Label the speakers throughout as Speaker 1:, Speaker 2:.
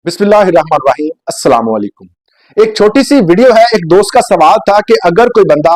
Speaker 1: बिस्मिल्लाहिर्रहमानिर्रहीम, अस्सलाम वालेकुम। एक छोटी सी वीडियो है। एक दोस्त का सवाल था कि अगर कोई बंदा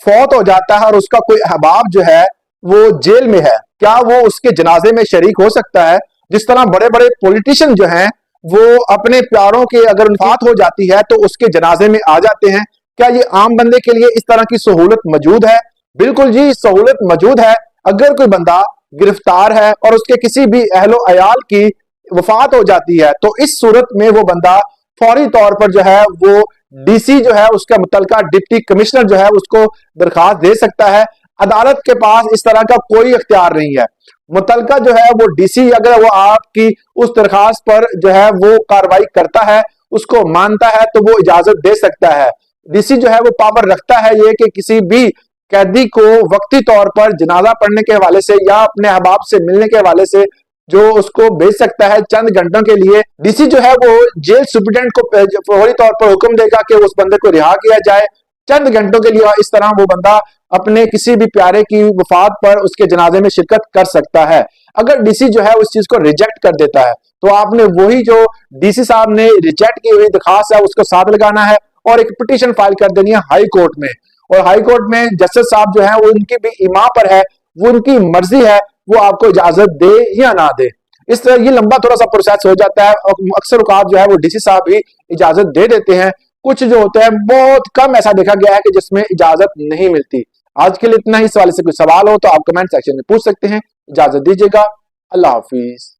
Speaker 1: फौत हो जाता है और उसका कोई अहबाब जो है वो जेल में है, क्या वो उसके जनाजे में शरीक हो सकता है? जिस तरह बड़े बड़े पॉलिटिशियन जो हैं वो अपने प्यारों के अगर वफात हो जाती है तो उसके जनाजे में आ जाते हैं। क्या ये आम बंदे के लिए इस तरह की सहूलत मौजूद है? बिल्कुल जी, सहूलत मौजूद है। अगर कोई बंदा गिरफ्तार है और उसके किसी भी अहलो अयाल की वफात हो जाती है तो इस सूरत में वो बंदा फौरी तौर पर जो है वो डीसी जो है उसका मुतलका डिप्टी कमिश्नर जो है उसको दरखास्त दे सकता है। अदालत के पास इस तरह का कोई इख्तियार नहीं है। मुतलका जो है वो डीसी अगर वो आपकी उस दरखास्त पर जो है वो कार्रवाई करता है, उसको मानता है, तो वो इजाजत दे सकता है। डीसी जो है वो पावर रखता है ये कि किसी भी कैदी को वक्ती तौर पर जनाजा पढ़ने के हवाले से या अपने अहबाब से मिलने के हवाले से जो उसको भेज सकता है चंद घंटों के लिए। डीसी जो है वो जेल सुप्रीडेंट को फौरी तौर पर हुक्म देगा कि उस बंदे को रिहा किया जाए चंद घंटों के लिए। इस तरह वो बंदा अपने किसी भी प्यारे की वफात पर उसके जनाजे में शिरकत कर सकता है। अगर डीसी जो है उस चीज को रिजेक्ट कर देता है तो आपने वही जो डीसी साहब ने रिजेक्ट की हुई दरखास्त है उसको साथ लगाना है और एक पिटीशन फाइल कर देनी है हाई कोर्ट में। और हाई कोर्ट में जस्टिस साहब जो है वो उनकी भी इमा पर है, वो उनकी मर्जी है, वो आपको इजाजत दे या ना दे। इस तरह ये लंबा थोड़ा सा प्रोसेस हो जाता है और अक्सर औकात जो है वो डीसी साहब भी इजाजत दे देते हैं। कुछ जो होते हैं बहुत कम ऐसा देखा गया है कि जिसमें इजाजत नहीं मिलती। आज के लिए इतना ही। इस वाले से कोई सवाल हो तो आप कमेंट सेक्शन में पूछ सकते हैं। इजाजत दीजिएगा। अल्लाह हाफिज।